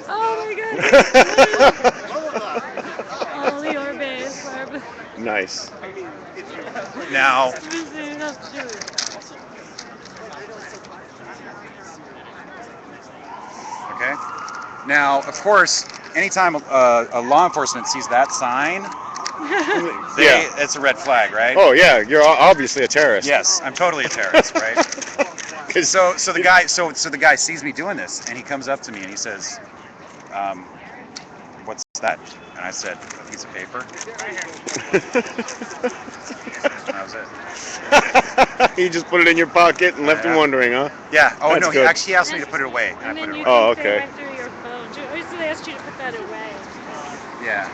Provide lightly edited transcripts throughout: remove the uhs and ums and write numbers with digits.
Oh my god. Oli Orbe's Barb. Nice. Now, okay. Now, of course, anytime a law enforcement sees that sign, Yeah. it's a red flag, right? Oh yeah, you're obviously a terrorist. Yes, I'm totally a terrorist, right? 'Cause- So the guy sees me doing this, and he comes up to me and he says, "What's that?" And I said, "A piece of paper." And that was it. You just put it in your pocket and left him Yeah. wondering, huh? Yeah. Oh That's no, good. he asked me to put it away, and I And put then it you away. Oh, think they okay. went through your phone. So they asked you to put that away. Yeah.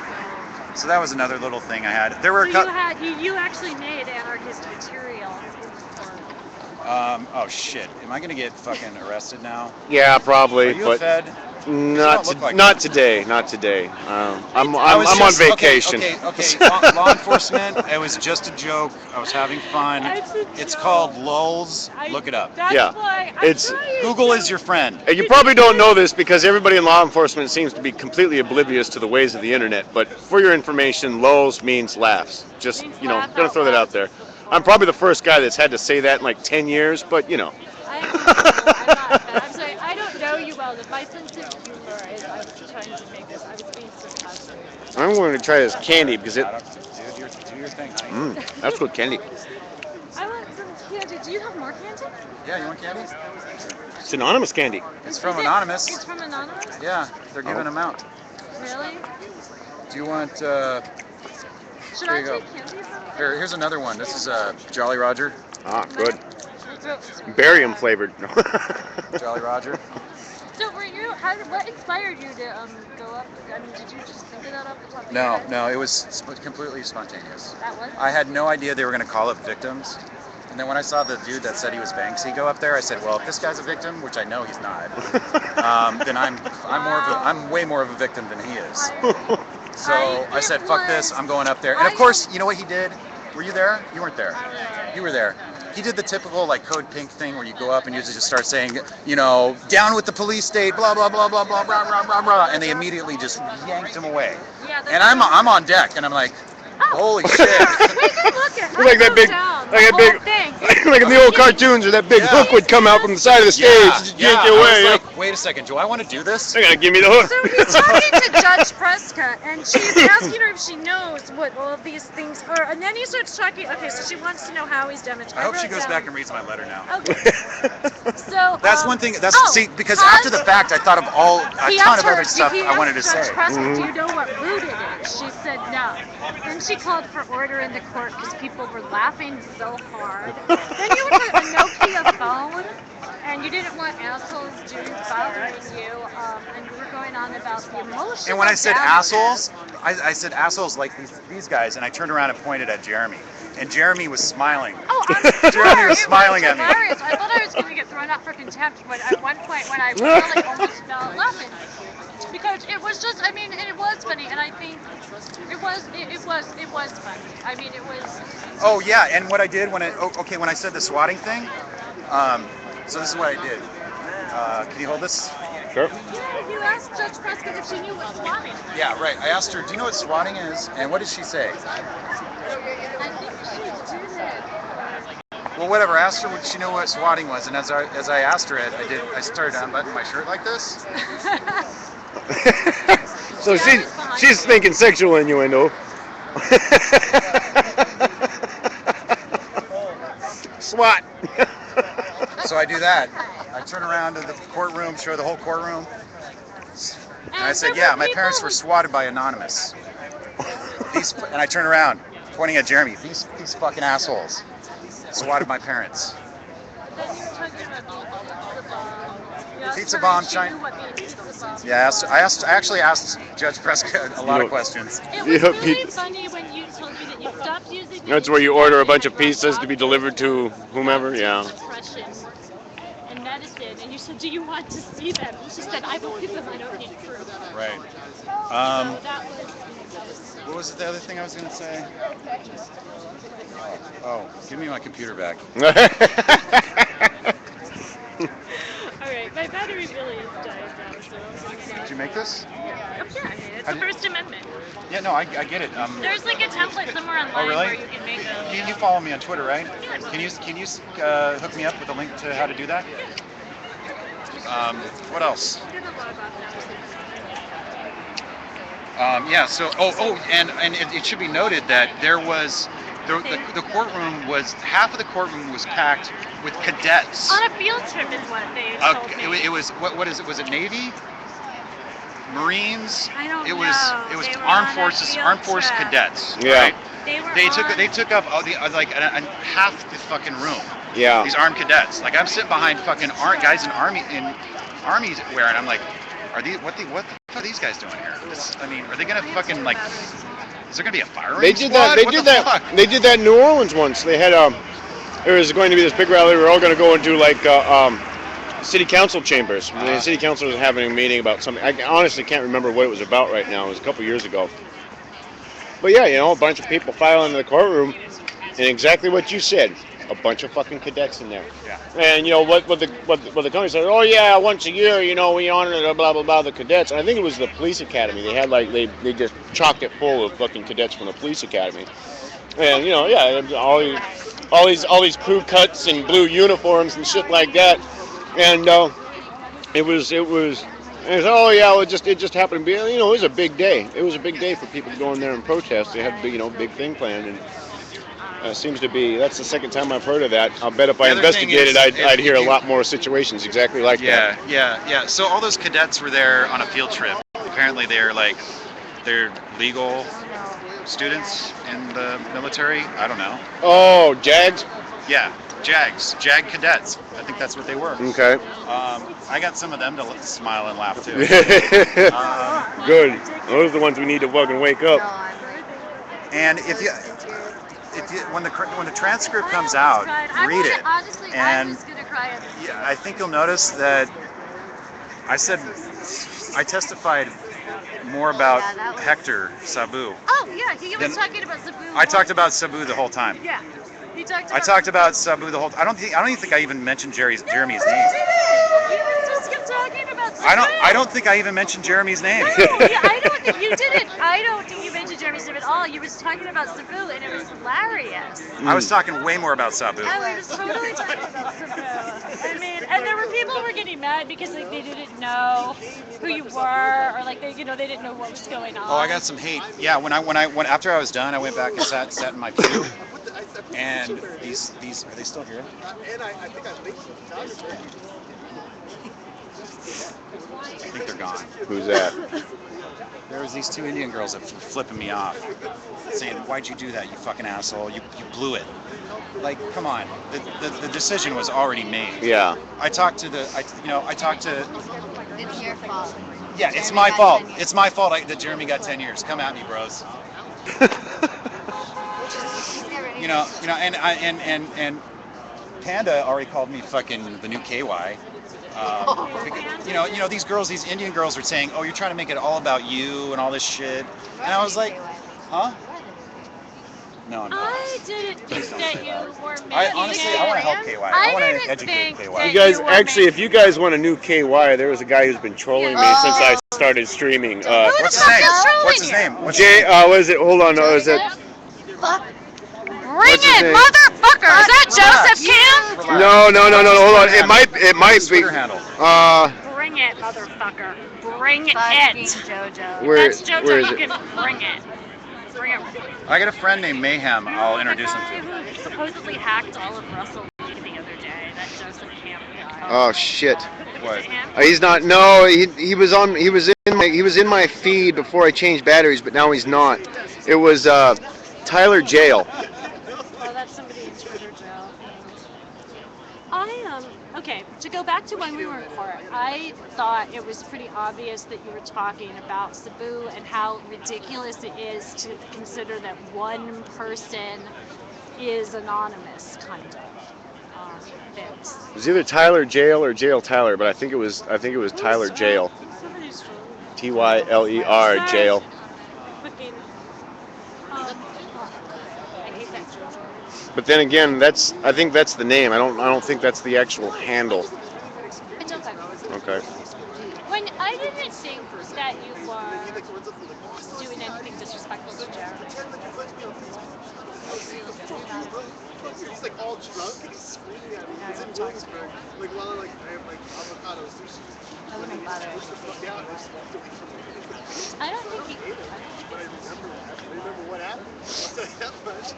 So that was another little thing I had. There were So a you couple. had you actually made anarchist material. Oh shit! Am I gonna get fucking arrested now? Yeah, probably, Are you a but Fed? not look like not it. today. Not today. I'm I was I'm on just, vacation. Okay. Law enforcement. It was just a joke. I was having fun. It's called lulz. Look it up. That's Yeah. why I'm It's- trying Google to- is your friend. And you probably don't know this because everybody in law enforcement seems to be completely oblivious to the ways of the internet. But for your information, LOLs means laughs. Just, Means you know, laugh gonna out throw that loud. out there. I'm probably the first guy that's had to say that in like 10 years, but you know. I'm not bad. I'm sorry. I don't know you well. My sense of humor is I was trying to make this. I was being sarcastic. I'm going to try this candy because it. Dude, do your thing. That's good candy. I want some candy. Do you have more candy? Yeah, you want candy? It's anonymous candy. It's from Is it- Anonymous. It's from Anonymous? Yeah, they're giving them out. Really? Do you want? Should Here I you go. take candy from Here's another one. This is Jolly Roger. Ah, good. So, Barium flavored. Jolly Roger. so were you? What inspired you to go up? I mean, did you just think of that off the top of your No, head? no, it was completely spontaneous. That was. I had no idea they were going to call up victims. And then when I saw the dude that said he was Banksy go up there, I said, well, if this guy's a victim, which I know he's not, then I'm way more of a victim than he is. So I said, fuck this, I'm going up there. And of course, you know what he did? Were you there? You weren't there. You were there. He did the typical like Code Pink thing where you go up and you just start saying, you know, down with the police state, blah blah blah blah blah blah blah blah blah, and they immediately just yanked him away. Yeah, And I'm on deck, and I'm like, holy shit. We can look at. Like that big, down, like the that big, whole thing. like in the old cartoons, where that big Yeah. hook would come out from the side of the stage and just yank you I away. was like, wait a second, do I want to do this? They gotta give me the hook. So he's talking to Judge Prescott, and she's asking her if she knows what all of these things are. And then he starts talking. Okay, so she wants to know how he's damaged. I hope she wrote goes down- back and reads my letter now. Okay. So That's one thing. See, because has- after the fact, I thought of a he ton asked of other her- stuff he I wanted to asked Judge say. Prescott, do you know what root it is? She said no. Then she called for order in the court because people were laughing so hard. Then you had a Nokia phone, and you didn't want assholes bothering you, and you were going on about the emotional And when I said damages. assholes, I said assholes like these guys, and I turned around and pointed at Jeremy, and Jeremy was smiling. Oh, I'm sure. Jeremy was It smiling at me. hilarious. I thought I was going to get thrown out for contempt, but at one point when I really almost fell out laughing. Because it was just, I mean, and it was funny, and I think it was funny. I mean, it was. Oh yeah, and what I did when I said the swatting thing, so this is what I did. Can you hold this? Sure. Yeah, you asked Judge Prescott if she knew what swatting was. Yeah, right. I asked her, do you know what swatting is? And what did she say? I think she did. Well, whatever. I asked her what she knew what swatting was, and as I asked her it, I started unbuttoning my shirt like this. So she's thinking sexual innuendo. SWAT. So I do that. I turn around to the courtroom, show the whole courtroom, and I said, yeah, my parents were swatted by Anonymous. And I turn around, pointing at Jeremy. These fucking assholes swatted my parents. Then you were talking about pizza bomb. You asked Pizza her bomb, if she China- knew what being pizza bomb Yeah, I actually asked Judge Prescott a lot of questions. It was Yeah, really funny when you told me that you stopped using the That's where you order a bunch of internet pizzas to be delivered to whomever. Yeah. Depression and medicine, and you said, "Do you want to see them?" And she said, "I believe them. I don't need proof." Right. So that was. What was the other thing I was going to say? Oh, give me my computer back. All right, my battery really is Did you make this? Oh, yeah, it's How the did- First Amendment. Yeah, no, I get it. There's like a template somewhere online really? where you can make them. You follow me on Twitter, right? Yes. Can you hook me up with a link to how to do that? What else? Yeah. So and it should be noted that there was the courtroom was half of the courtroom was packed with cadets. On a field trip is what they told me. It was what is it? Was it Navy? Marines? I don't It know. was They were armed on a forces field force trip. cadets. Yeah. Right? They took up all the like half the fucking room. Yeah. These armed cadets. Like I'm sitting behind fucking guys in army wear, and I'm like, what the fuck are these guys doing here? I mean, are they gonna fucking like? Is there gonna be a firing They did squad? that. They What did the that. fuck? They did that in New Orleans once. They had there was going to be this big rally. We were all going to go and do like city council chambers. The city council was having a meeting about something. I honestly can't remember what it was about right now. It was a couple years ago. But yeah, a bunch of people file into the courtroom, and exactly what you said. A bunch of fucking cadets in there. Yeah. And what the company said, oh yeah, once a year, we honor the blah blah blah the cadets. And I think it was the police academy. They had they just chocked it full of fucking cadets from the police academy. And all these crew cuts and blue uniforms and shit like that. And it was oh yeah, well, it just happened to be it was a big day. It was a big day for people to go in there and protest. They had big thing planned and. Seems to be that's the second time I've heard of that. I'll bet if I investigated, I'd hear a lot more situations exactly like that. Yeah. So all those cadets were there on a field trip. Apparently they're legal students in the military. I don't know. Oh, JAGs? Yeah, JAG cadets. I think that's what they were. Okay. I got some of them to smile and laugh too. Good. Those are the ones we need to fucking wake up. And if you when the transcript comes out, read it. Honestly, And I'm just gonna cry. yeah, I think you'll notice that I testified more about Hector Sabu. Oh yeah, he was talking about Sabu. I talked about Sabu the whole time. Yeah, he talked. I talked about Sabu the whole time. I don't even think I even mentioned Jeremy's name. He was just kept talking about Sabu. I don't think I even mentioned Jeremy's name. No, I don't think you didn't. I don't think you mentioned Jeremy's name at all. You was talking about Sabu, and it was hilarious. I was talking way more about Sabu. I was totally talking about Sabu. I mean, and there were people who were getting mad because like they didn't know who you were, or like they didn't know what was going on. Oh, I got some hate. Yeah, when after I was done, I went back and sat in my pew. And these are they still here? I think they're gone. Who's that? There was these two Indian girls that were flipping me off, saying, "Why'd you do that, you fucking asshole? You blew it." Like, come on. The decision was already made. Yeah. I talked to. It's your fault. Yeah, it's my fault. It's my fault that Jeremy got 10 years. Come at me, bros. And Panda already called me fucking the new KY. These girls, these Indian girls are saying, "Oh, you're trying to make it all about you and all this shit." And I was like, "Huh? No, I'm not." I didn't think that you were making I want to help KY. I want to educate KY. You guys, actually, if you guys want a new KY, there was a guy who's been trolling me since I started streaming. What's his name? What's his name? What's his Jay, what is it? Hold on, is it? Bring it, motherfucker! Is that Joseph Kim? No, hold on. It might be. Twitter handle? Bring it, motherfucker! Bring it! JoJo. Where That's JoJo. is Fucking it? bring it! Bring it! I got a friend named Mayhem. I'll introduce him The to. guy who supposedly hacked all of Russell League the other day. That Joseph Kim guy. Oh shit. What? Is it him? He's not. No, he was in my feed before I changed batteries, but now he's not. It was Tyler Jail. Oh, that's somebody in Twitter jail. Okay, to go back to when we were in court, I thought it was pretty obvious that you were talking about Sabu and how ridiculous it is to consider that one person is anonymous, kind of. Things. It was either Tyler Jail or Jail Tyler, but I think it was Tyler Jail. Somebody's Tyler Jail. Fucking, I hate that joke. But then again, I think that's the name. I don't think that's the actual handle. It's okay. Okay. When I didn't think that you were doing anything disrespectful to Jared. He's like all drunk and he's screaming at me. He's in Williamsburg, like while like I have like avocado sushi. I wouldn't bother. Pushed the fuck out and I just walked away from him. I don't think he. But I remember that. I remember what happened. I'll tell you that much.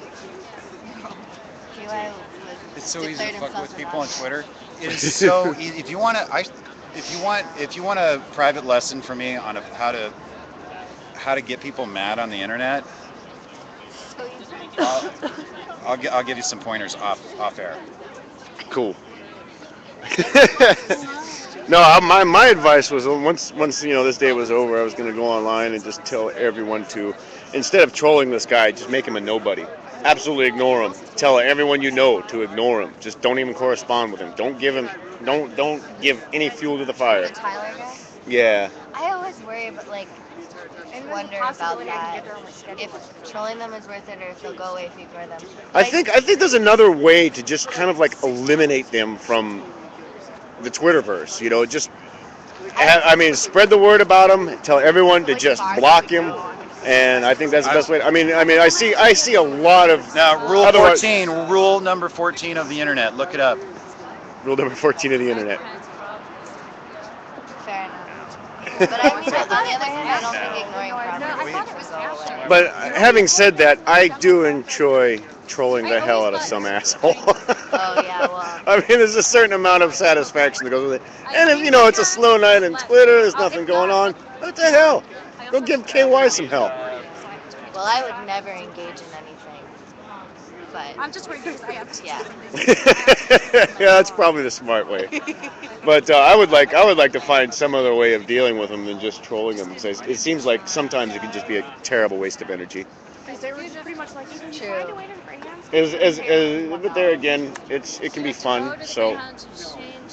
T.Y. was It's so easy to declared fuck himself with a people on Nazi. Twitter. It is so easy. If you want to, if you want a private lesson from me on how to get people mad on the internet, So easy. I'll give you some pointers off air. Cool. No, my advice was once this day was over, I was going to go online and just tell everyone to, instead of trolling this guy, just make him a nobody. Absolutely ignore him. Tell everyone you know to ignore him. Just don't even correspond with him. Don't give any fuel to the fire. The Tyler guy? Yeah. I always worry about wonder about that. If trolling them is worth it, or if they'll go away if you ignore them. I think there's another way to just kind of like eliminate them from the Twitterverse. Just spread the word about him. Tell everyone to just block him. And I think that's the best way. I see a lot of Now, rule number 14 of the internet. Look it up. Rule number 14 of the internet. Fair enough. But I mean, on the other hand, I don't think ignoring problems will go away. But having said that, I do enjoy trolling the hell out of some asshole. Oh yeah, well. There's a certain amount of satisfaction that goes with it. And if it's a slow night on Twitter, there's nothing going on, what the hell? Go give KY some help. Well, I would never engage in anything. But I'm just worried because I have to. yeah. Yeah, that's probably the smart way. But I would like to find some other way of dealing with them than just trolling them. Because it seems like sometimes it can just be a terrible waste of energy. Pretty much like True. But there again, it can be fun. So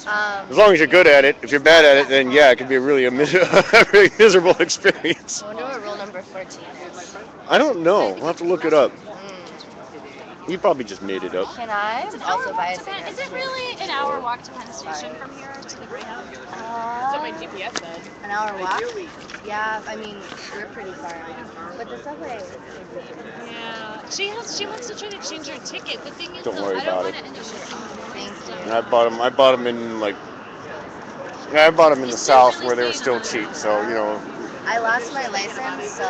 Um, as long as you're good at it, if you're bad at it, then yeah, it can be a really very miserable experience. I wonder what rule number 14 is. I don't know. We'll have to look it up. Mm. You probably just made it up. Can I also buy a cigarette? Is it really an hour walk to Penn Station from here to the Greyhound? GPS said. An hour walk? Yeah, we're pretty far. But the subway. Yeah. She wants to try to change her ticket. The thing is, Don't though, worry I don't about want it. to end up missing Thank you. And I bought them in the South where they were still cheap. So I lost my license, so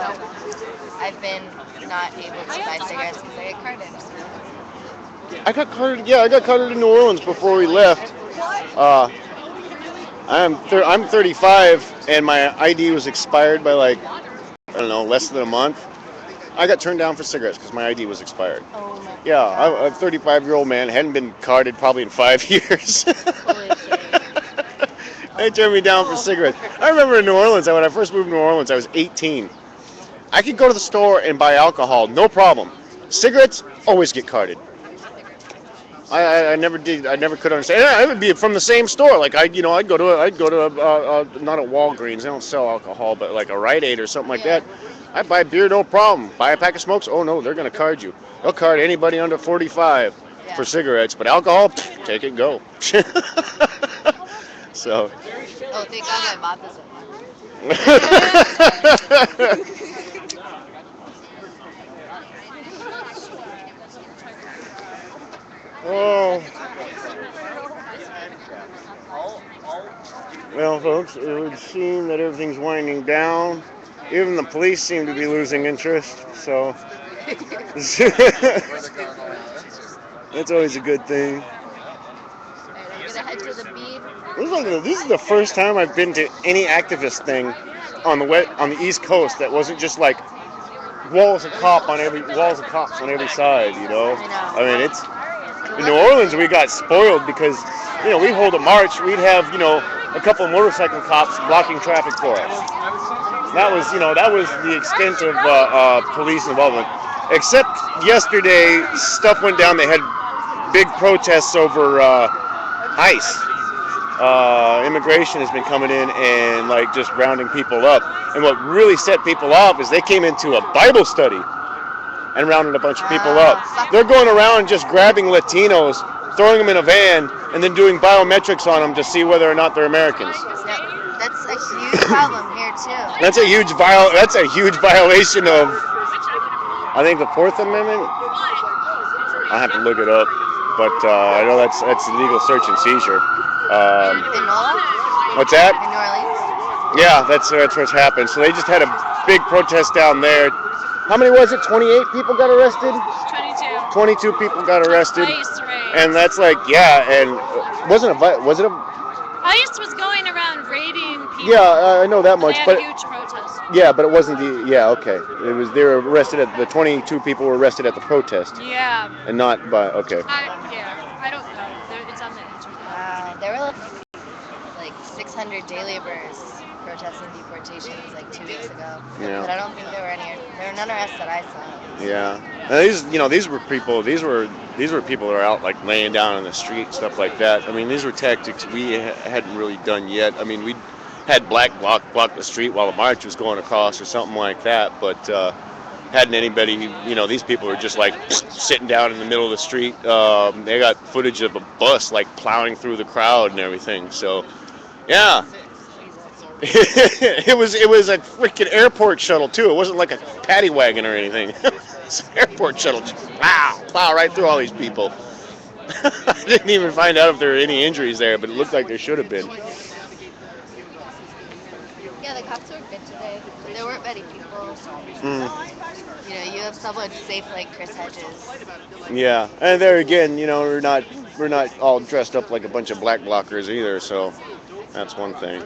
I've been not able to buy cigarettes because I get carded. I got carded. Yeah, I got carded in New Orleans before we left. I'm 35 and my ID was expired by I don't know, less than a month. I got turned down for cigarettes because my ID was expired. Oh my Yeah, God. I'm a 35-year-old man, hadn't been carded probably in 5 years. Holy shit. They turned me down for cigarettes. I remember in New Orleans, when I first moved to New Orleans, I was 18. I could go to the store and buy alcohol, no problem. Cigarettes, always get carded. I never did. I never could understand. It would be from the same store. I'd go to not a Walgreens. They don't sell alcohol, but like a Rite Aid or something like that. I'd buy beer, no problem. Buy a pack of smokes. Oh no, they're gonna card you. They'll card anybody under 45 for cigarettes, but alcohol, take it, go. So. Oh, thank God I bought this Oh. Well, folks, it would seem that everything's winding down. Even the police seem to be losing interest, so that's always a good thing. I'm gonna head to the beach. This is the first time I've been to any activist thing on the East Coast that wasn't just like walls of cops on every side. It's in New Orleans we got spoiled because we hold a march, we'd have a couple of motorcycle cops blocking traffic for us. That was the extent of police involvement. Except yesterday, stuff went down. They had big protests over ICE. Immigration has been coming in and just rounding people up. And what really set people off is they came into a Bible study and rounded a bunch of people up. They're going around just grabbing Latinos, throwing them in a van, and then doing biometrics on them to see whether or not they're Americans. No, that's a huge problem here too. That's a huge violation of, I think, the Fourth Amendment. I have to look it up, but I know that's illegal search and seizure. In NOLA? What's that? In New Orleans? Yeah, that's what's happened. So they just had a big protest down there. How many was it? 28 people got arrested. 22 people got arrested. ICE raids. And that's like, yeah, and was it a? ICE was going around raiding people. Yeah, I know that much, They had but huge protests. yeah, but it wasn't the. Yeah, okay. It was they were arrested at the 22 people were arrested at the protest, Yeah. and not by. Okay. I don't know. It's on the internet. Wow. There were like 600 day laborers protesting deportations like 2 weeks ago. Yeah. But I don't think there were none arrests that I saw. Yeah. And these were people. These were people that are out like laying down on the street, stuff like that. I mean, these were tactics we hadn't really done yet. I mean, we had block the street while the march was going across or something like that, but hadn't anybody. These people were just like sitting down in the middle of the street. They got footage of a bus like plowing through the crowd and everything. So, yeah. it was a freaking airport shuttle too. It wasn't like a paddy wagon or anything. It's an airport shuttle. Just plow right through all these people. I didn't even find out if there were any injuries there, but it looked like there should have been. Yeah, the cops were good today. There weren't many people. You have someone safe like Chris Hedges. Yeah, and there again, we're not all dressed up like a bunch of black blockers either, so that's one thing.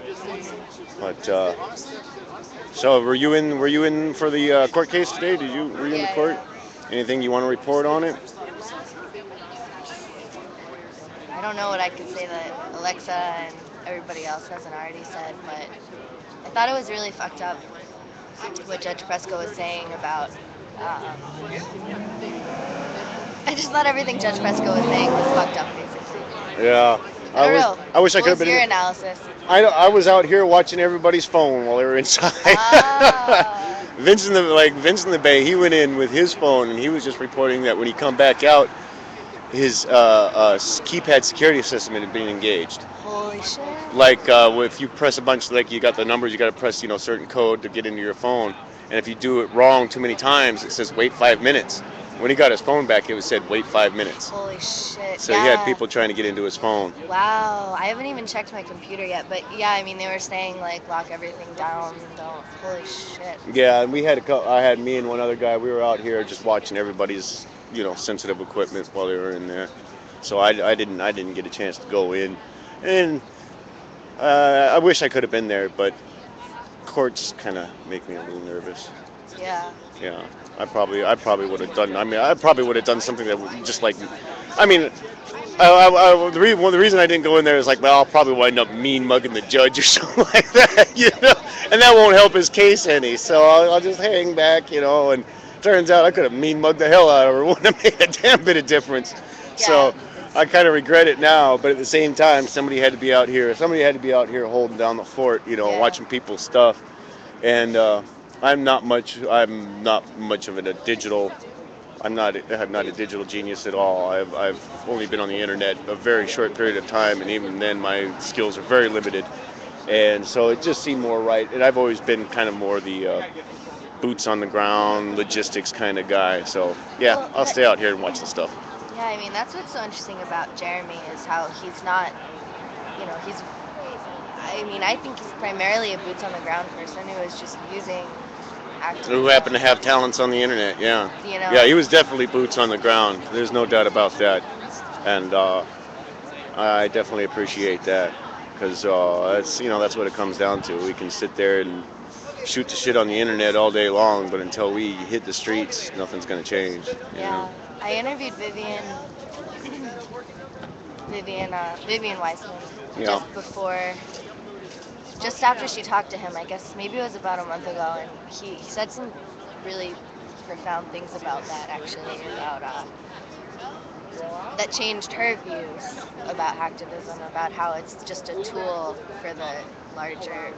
But so were you in for the court case today? Were you in the court? Yeah. Anything you want to report on it? I don't know what I could say that Alexa and everybody else hasn't already said, but I thought it was really fucked up what Judge Presco was saying about. I just thought everything Judge Presco was saying was fucked up, basically. Yeah. I wish I could have been. What was your analysis? I was out here watching everybody's phone while they were inside. Ah. Vince in the Bay, he went in with his phone and he was just reporting that when he come back out, his keypad security system had been engaged. Holy shit. Like if you press a bunch, like you got the numbers, you got to press certain code to get into your phone, and if you do it wrong too many times, it says wait 5 minutes. When he got his phone back, it said wait 5 minutes. Holy shit. So he had people trying to get into his phone. Wow. I haven't even checked my computer yet, but yeah, I mean, they were saying like lock everything down. Don't. Holy shit. Yeah, and we had I had me and one other guy. We were out here just watching everybody's sensitive equipment while they were in there. So I didn't get a chance to go in, and I wish I could have been there, but courts kind of make me a little nervous. Yeah. Yeah, I probably would have done. I mean, I probably would have done something that would just like. I mean, the reason I didn't go in there is like, well, I'll probably wind up mean mugging the judge or something like that, and that won't help his case any. So I'll just hang back, and turns out I could have mean mugged the hell out of her. It wouldn't have made a damn bit of difference. Yeah. So I kind of regret it now, but at the same time, somebody had to be out here holding down the fort, Yeah. watching people's stuff, and. I'm not much of a digital. I'm not a digital genius at all. I've only been on the internet a very short period of time, and even then my skills are very limited. And so it just seemed more right. And I've always been kind of more the boots on the ground, logistics kind of guy. So yeah, Well, I'll stay out here and watch the stuff. Yeah, I mean, that's what's so interesting about Jeremy is how he's not, I think he's primarily a boots on the ground person who is just using activism. Who happen to have talents on the internet? Yeah. Yeah, he was definitely boots on the ground. There's no doubt about that, and I definitely appreciate that because that's what it comes down to. We can sit there and shoot the shit on the internet all day long, but until we hit the streets, nothing's gonna change. Yeah, I interviewed Vivian Weissman just after she talked to him. I guess maybe it was about a month ago, and he said some really profound things about that, actually, about that changed her views about hacktivism, about how it's just a tool for the larger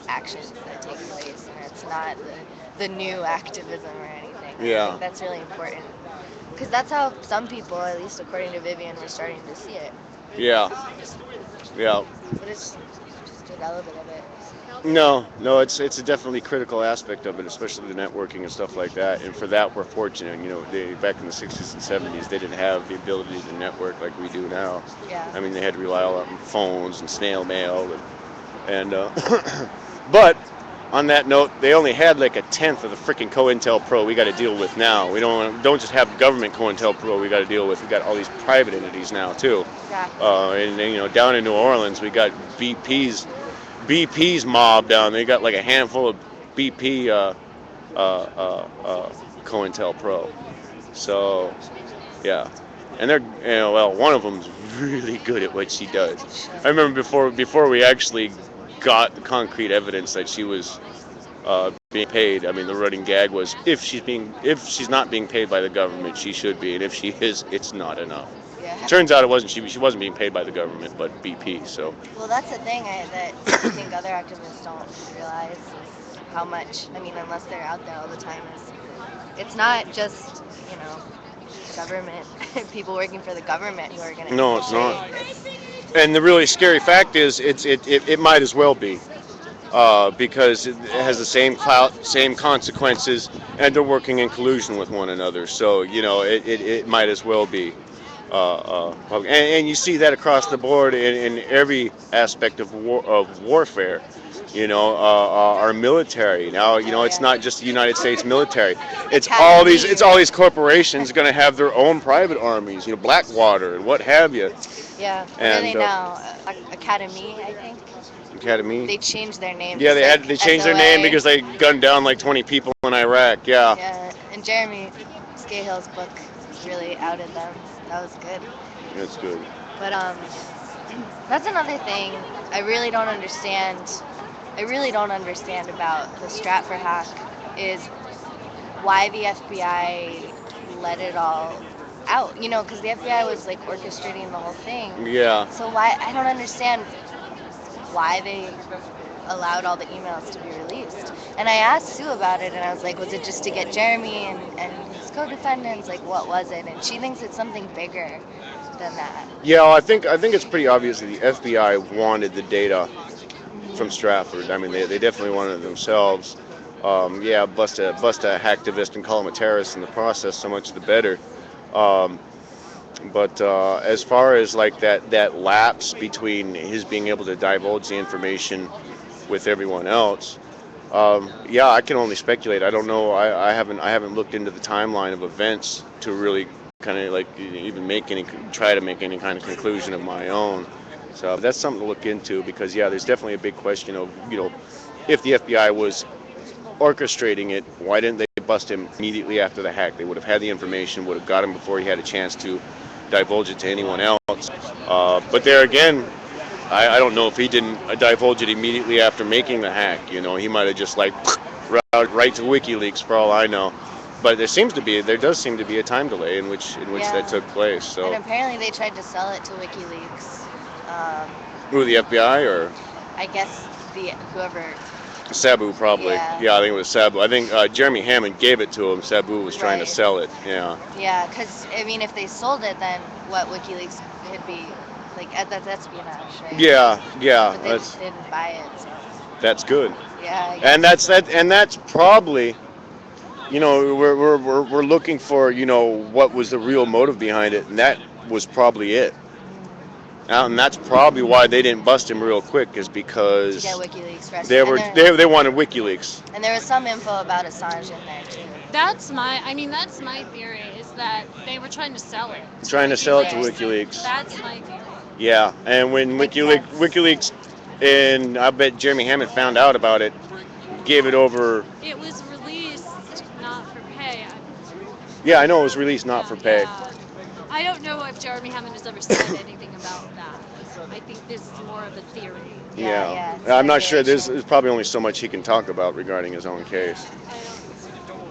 actions that take place, and it's not the new activism or anything. Yeah. I think that's really important, because that's how some people, at least according to Vivian, were starting to see it. Yeah. Yeah. But it's understood a little bit of it. No, it's a definitely critical aspect of it, especially the networking and stuff like that. And for that, we're fortunate. Back in the 60s and 70s, they didn't have the ability to network like we do now. Yeah. I mean, they had to rely on phones and snail mail, and but on that note, they only had like a tenth of the freaking COINTELPRO we got to deal with now. We don't just have government COINTELPRO we got to deal with. We got all these private entities now too. Exactly. And then, down in New Orleans, we got BP's mob down. They got like a handful of BP COINTELPRO. So yeah, and one of them's really good at what she does. I remember before we actually got the concrete evidence that she was being paid. I mean, the running gag was if she's not being paid by the government, she should be, and if she is, it's not enough. Yeah. Turns out it wasn't. She wasn't being paid by the government, but BP. So Well, that's the thing that I think other activists don't realize is how much. I mean, unless they're out there all the time, is it's not just government people working for the government who are going to no, it's not. infiltrate. And the really scary fact is, it might as well be. Because it has the same clout, same consequences, and they're working in collusion with one another. So it might as well be. And you see that across the board in every aspect of warfare. Our military now. It's not just the United States military. It's all these corporations going to have their own private armies. Blackwater and what have you. Yeah. What And are they now? Academy, I think. Academy. They changed their name. Yeah, just they changed their name because they gunned down like 20 people in Iraq. Yeah. Yeah, and Jeremy Scahill's book really outed them. That was good. That's good. But that's another thing I really don't understand. I really don't understand about the Stratfor hack is why the FBI let it all out. Because the FBI was like orchestrating the whole thing. Yeah. So why I don't understand why they allowed all the emails to be released. And I asked Sue about it, and I was like, was it just to get Jeremy and his co-defendants? Like, what was it? And she thinks it's something bigger than that. Yeah, well, I think it's pretty obvious that the FBI wanted the data from Stratford. I mean, they definitely wanted it themselves. Bust a hacktivist and call him a terrorist in the process. So much the better. But as far as like that lapse between his being able to divulge the information with everyone else, I can only speculate. I don't know. I haven't looked into the timeline of events to really kind of like even try to make any kind of conclusion of my own. So that's something to look into because there's definitely a big question of if the FBI was orchestrating it, why didn't they bust him immediately after the hack? They would have had the information, would have got him before he had a chance to divulge it to anyone else. But there again, I don't know if he didn't divulge it immediately after making the hack. He might have just like right to WikiLeaks for all I know. But there does seem to be a time delay in which that took place. So. And apparently they tried to sell it to WikiLeaks. Who, the FBI or? I guess whoever. Sabu probably. Yeah. I think it was Sabu. I think Jeremy Hammond gave it to him. Sabu was trying to sell it. Yeah. Yeah, because I mean, if they sold it, then what WikiLeaks could be like that's espionage, right? Yeah. But they just didn't buy it. So. That's good. Yeah. And that's probably, we're looking for what was the real motive behind it, and that was probably it. And that's probably why they didn't bust him real quick, is because to get WikiLeaks first. they wanted WikiLeaks. And there was some info about Assange in there too. That's my theory is that they were trying to sell it. Trying to sell it to WikiLeaks. That's my theory. Yeah, and when WikiLeaks, and I bet Jeremy Hammond found out about it, gave it over. It was released not for pay. Yeah, I know it was released not for pay. Yeah. I don't know if Jeremy Hammond has ever said anything about that. I think this is more of a theory. Yeah. I'm not sure. There's probably only so much he can talk about regarding his own case.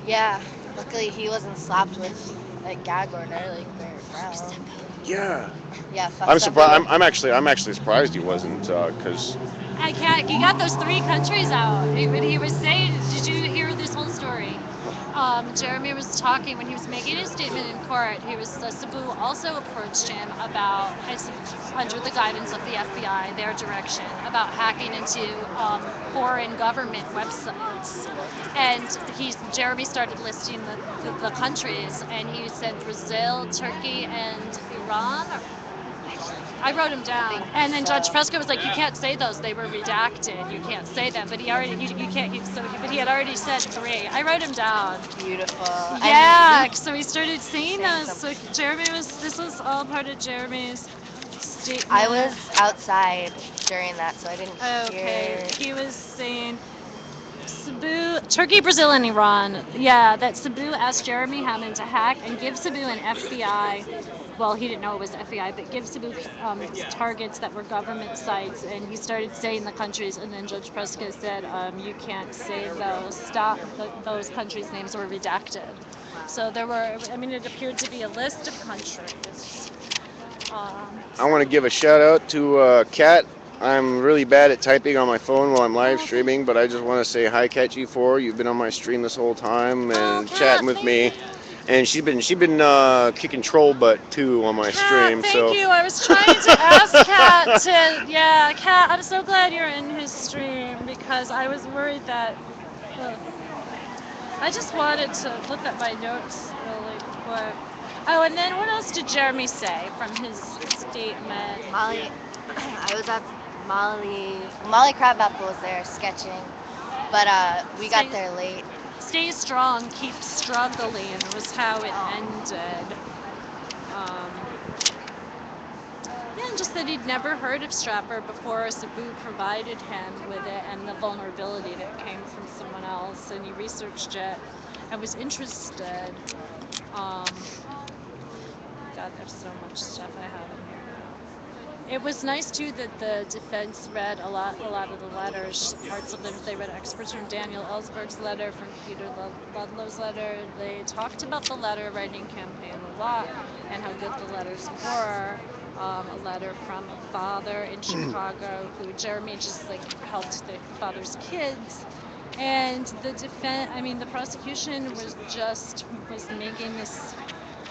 Yeah. Luckily, he wasn't slapped with a gag order like Barrett Brown. Yeah. Yeah. I'm surprised. I'm actually surprised he wasn't, because. I can't. He got those 3 countries out. He was saying. Did you hear this whole story? Jeremy was talking when he was making his statement in court. Sabu also approached him about, under the guidance of the FBI, their direction, about hacking into foreign government websites. And Jeremy started listing the countries, and he said Brazil, Turkey, and Iran. I wrote them down, and then Judge Prescott was like, "You can't say those; they were redacted. You can't say them." But he already, you can't. But he had already said 3. I wrote them down. Beautiful. Yeah, so he started saying Saying those. So this was all part of Jeremy's statement. I was outside during that, so I didn't Okay, hear. he was saying Sabu, Turkey, Brazil, and Iran. Yeah, that Sabu asked Jeremy Hammond to hack and give Sabu an FBI. Well, he didn't know it was FBI, but give Sabu targets that were government sites, and he started saying the countries, and then Judge Prescott said, "You can't say those. Stop. Those countries' names were redacted." So there were. I mean, it appeared to be a list of countries. I want to give a shout out to Kat. I'm really bad at typing on my phone while I'm live streaming, but I just want to say hi, Kat G4. You've been on my stream this whole time and chatting with me, and she's been kicking troll butt too on my stream. Thank So you. I was trying to ask Kat to. Yeah, Kat. I'm so glad you're in his stream because I was worried that. I just wanted to look at my notes really quick. Oh, and then what else did Jeremy say from his statement? Molly, I was at Molly Crabapple was there sketching, but we got there late. Stay strong, keep struggling was how it ended. Yeah, and just that he'd never heard of Strapper before Sabu provided him with it and the vulnerability that came from someone else, and he researched it and was interested. God, there's so much stuff I have in here now. It was nice too that the defense read a lot of the letters, parts of them. They read experts from Daniel Ellsberg's letter, from Peter Ludlow's letter. They talked about the letter writing campaign a lot and how good the letters were. A letter from a father in Chicago who Jeremy just helped the father's kids. And the prosecution was making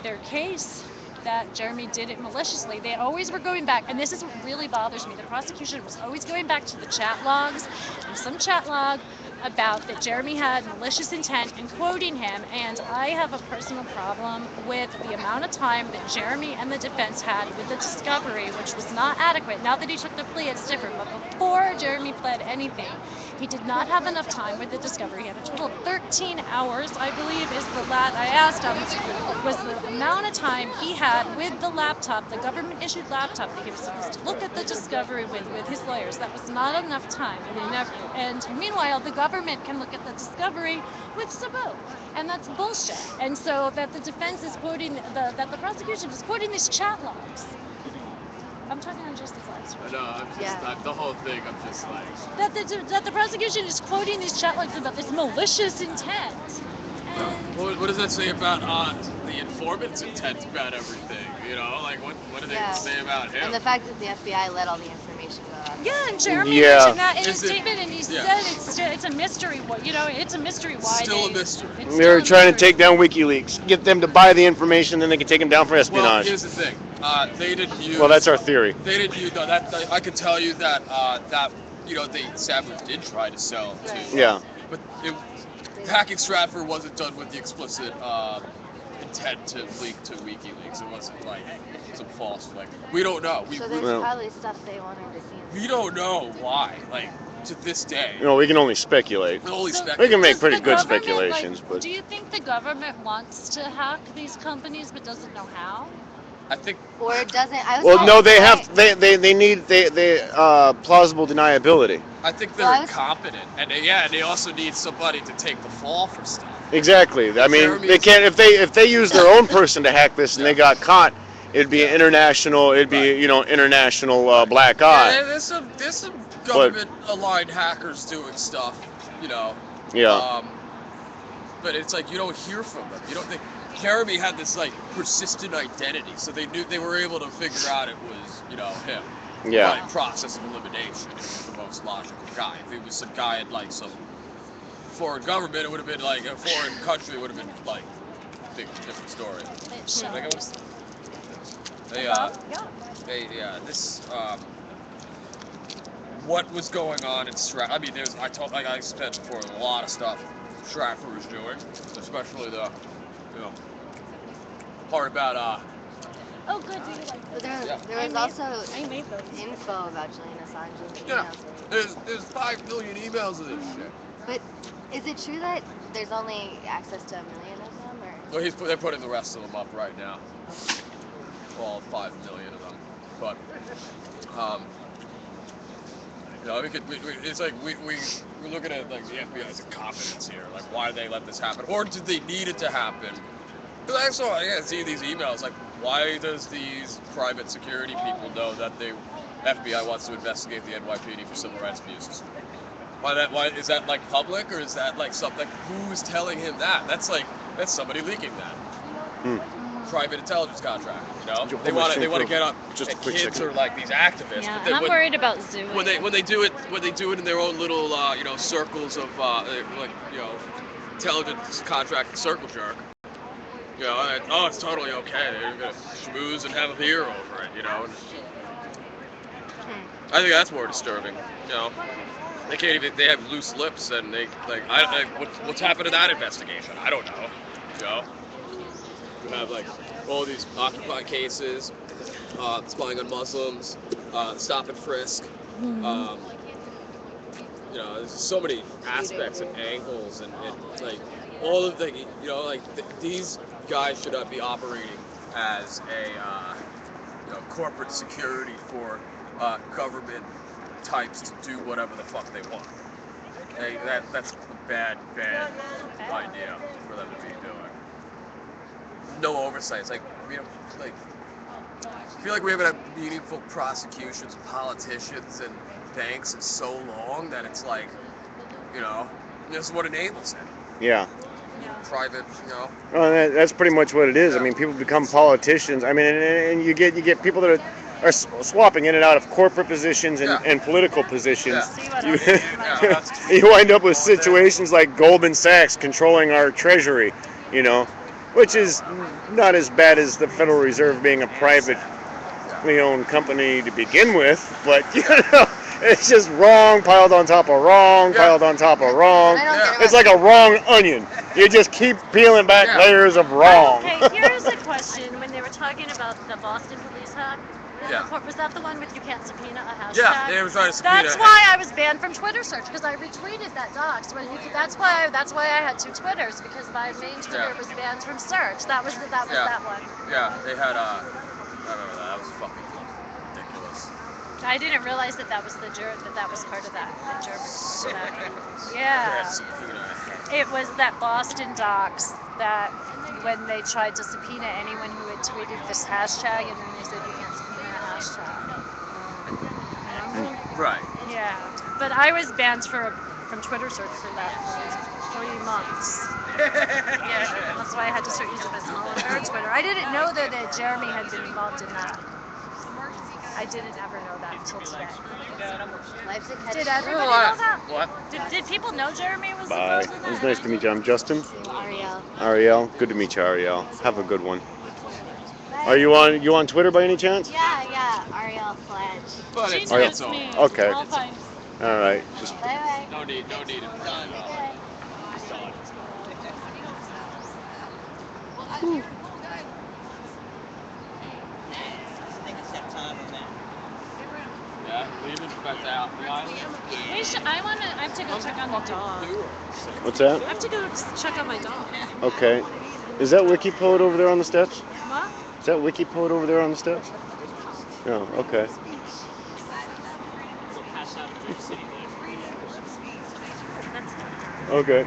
their case that Jeremy did it maliciously. They always were going back, and this is what really bothers me. The prosecution was always going back to the chat logs, and some chat log about that Jeremy had malicious intent and quoting him, and I have a personal problem with the amount of time that Jeremy and the defense had with the discovery, which was not adequate. Now that he took the plea, it's different, but before Jeremy pled anything, he did not have enough time with the discovery. He had a total of 13 hours, I believe, is the I asked him, was the amount of time he had with the laptop, the government-issued laptop that he was supposed to look at the discovery with his lawyers. That was not enough time. And meanwhile, the government can look at the discovery with Sabu, and that's bullshit. And so that the defense is quoting, that the prosecution is quoting these chat logs. I'm talking on just his live stream. No, I'm just, the whole thing, I'm just like... That the prosecution is quoting these chat logs about this malicious intent. What does that say about the informant's intent about everything? You know, like what do they say about him? And the fact that the FBI let all the information go out. Yeah, and Jeremy mentioned that in his statement, and he said it's a mystery. It's a mystery why still a mystery. They're trying to take down WikiLeaks, get them to buy the information, then they can take them down for espionage. Well, here's the thing. They didn't use. Well, that's our theory. They didn't use that. I can tell you that Savage did try to sell to. Yeah. But hacking Stratford wasn't done with the explicit intent to leak to WikiLeaks. It wasn't like some false flag. We don't know. So there's probably stuff they wanted to see. We don't know why. Like to this day. We can only speculate. We can make pretty good speculations, but. Do you think the government wants to hack these companies but doesn't know how? I think. Or it doesn't. They need plausible deniability. I think they're incompetent, and they also need somebody to take the fall for stuff. Exactly. I mean, they can't if they use their own person to hack this and they got caught. It'd be international black eye. Yeah, there's some government-aligned hackers doing stuff, Yeah. But it's like you don't hear from them. You don't think Jeremy had this persistent identity, so they were able to figure out it was him. Yeah. By process of elimination, it was the most logical guy. If it was some guy in some foreign government, it would have been like a foreign country. It would have been like a big different story. Like it was, this what was going on in Stratford. I mean, I said before, a lot of stuff Stratford was doing, especially the, part about Oh, good. Do you like But those? there was also I made those. info about Julian Assange's Yeah. emails. there's 5 million emails of this shit. But is it true that there's only access to 1 million of them, or? Well, they're putting the rest of them up right now. All 5 million of them, but it's like we're looking at like the FBI's incompetence here. Like, why did they let this happen, or did they need it to happen? Because I see these emails. Like, why does these private security people know that the FBI wants to investigate the NYPD for civil rights abuses? Why is that like public, or is that like something? Who's telling him that? That's somebody leaking that. Private intelligence contract. They want to get up. Just a And quick kids second. are like these activists. Yeah, but then I'm worried about Zoo. when they do it in their own little circles of intelligence contract circle jerk. It's totally okay. They're gonna schmooze and have a beer over it. And I think that's more disturbing. They can't even. They have loose lips, and they what's happened to that investigation? I don't know. You have like all these Occupy cases, spying on Muslims, stop and frisk. There's so many aspects and angles, and like all of the these guys should not be operating as a corporate security for government types to do whatever the fuck they want. That's a bad idea for them to be doing. No oversight. It's like I feel like we haven't had meaningful prosecutions of politicians and banks in so long that it's like, this is what enables it. Yeah. Private, Well, that's pretty much what it is. I mean, people become politicians. I mean, and you get people that are swapping in and out of corporate positions and political positions. Yeah. You wind up with situations like Goldman Sachs controlling our treasury, which is not as bad as the Federal Reserve being a privately owned company to begin with, but it's just wrong piled on top of wrong, piled on top of wrong. It's like a wrong onion. You just keep peeling back layers of wrong. Okay, here's a question. When they were talking about the Boston police hack, was that the one with you can't subpoena a hashtag? Yeah, they were trying to subpoena. That's why I was banned from Twitter search, because I retweeted that docs. That's why I had 2 Twitters, because my main Twitter was banned from search. That was that one. Yeah, they had I remember that. That was fucking ridiculous. I didn't realize that was that was part of that, the German subpoena. Yeah. It was that Boston docs that when they tried to subpoena anyone who had tweeted this hashtag, and then they said you can't subpoena a hashtag. Remember? Right. Yeah. But I was banned from Twitter search for that for 3 months. Yeah. That's why I had to start using this all-in Twitter. I didn't know that Jeremy had been involved in that. I didn't ever know that until today. Did everybody know that? What? Did people know Jeremy was Bye. involved in that? It was nice to meet you. I'm Justin. Ariel. Ariel, good to meet you, Ariel. Have a good one. Are you on Twitter by any chance? Yeah, Ariel Fledge. But She it's knows all. me. Okay. All fine. All right. Just Bye-bye. No need it. Yeah, leaving back out the island. I have to go check on the dog. what's that? I have to go check on my dog. Okay. Is that WikiPod over there on the steps? What? Is that WikiPod over there on the steps? No. Okay. Okay.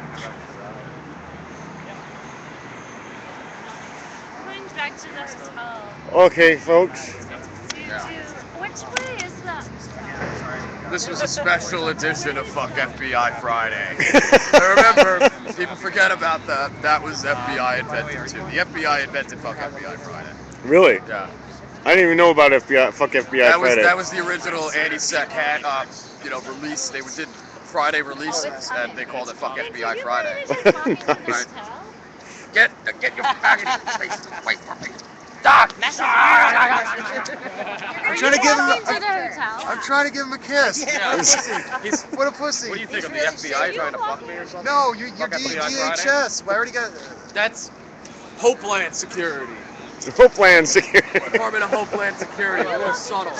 Going back to the hotel. Okay, folks. Which way is that? This was a special edition of Fuck FBI Friday. I remember, people forget about that. That was FBI invented too. The FBI invented Fuck FBI Friday. Really? Yeah. I didn't even know about FBI. Fuck FBI Friday. That was the original anti-sec hat, release. They did Friday releases, and they called it "Fuck FBI Friday." Nice. Get your package away from me. Doc! I'm trying to give him. To the hotel. I'm trying to give him a kiss. Yeah, he's, What a pussy. what do you think of the FBI trying to fuck me or something? No, you're Fuck FBI Friday? DHS. I already got. That's Hopeland Security. Hopeland Security. Department of Hopeland Security. A little subtle.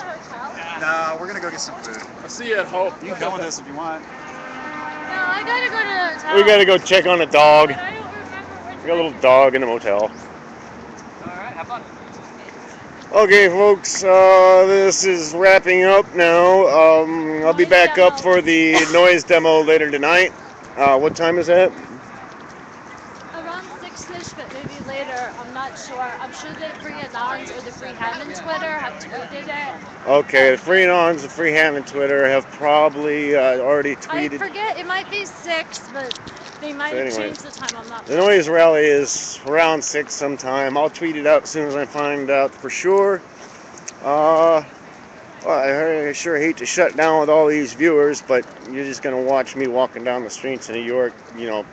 No, we're gonna go get some food. I'll see you at Hope. You can come with us if you want. No, I gotta go to the hotel. We gotta go check on a dog. But I don't remember which We got a little dog in the motel. Alright, have fun. Okay, folks, this is wrapping up now. I'll be back up for the noise demo later tonight. What time is that? Around 6-ish, but maybe later. I'm not sure. I'm sure the Free Anons or the Free Hammond Twitter have tweeted it. Okay, the Free Anons, the Free Hammond Twitter have probably already I tweeted. forget. It might be 6, but they might have Anyway, changed the time. I'm not The sure. noise rally is around 6 sometime. I'll tweet it out as soon as I find out for sure. Well, I sure hate to shut down with all these viewers, but you're just going to watch me walking down the streets of New York,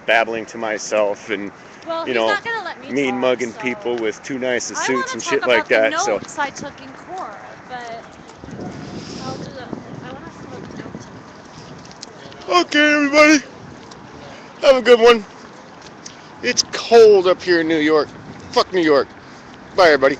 babbling to myself and Well, you he's know, not gonna let me mean talk, mugging so. people with too nice of I suits wanna and talk shit like about that. the So, notes I took in court, but I'll do that. I want to smoke notes. okay, everybody, have a good one. It's cold up here in New York. Fuck New York. Bye, everybody.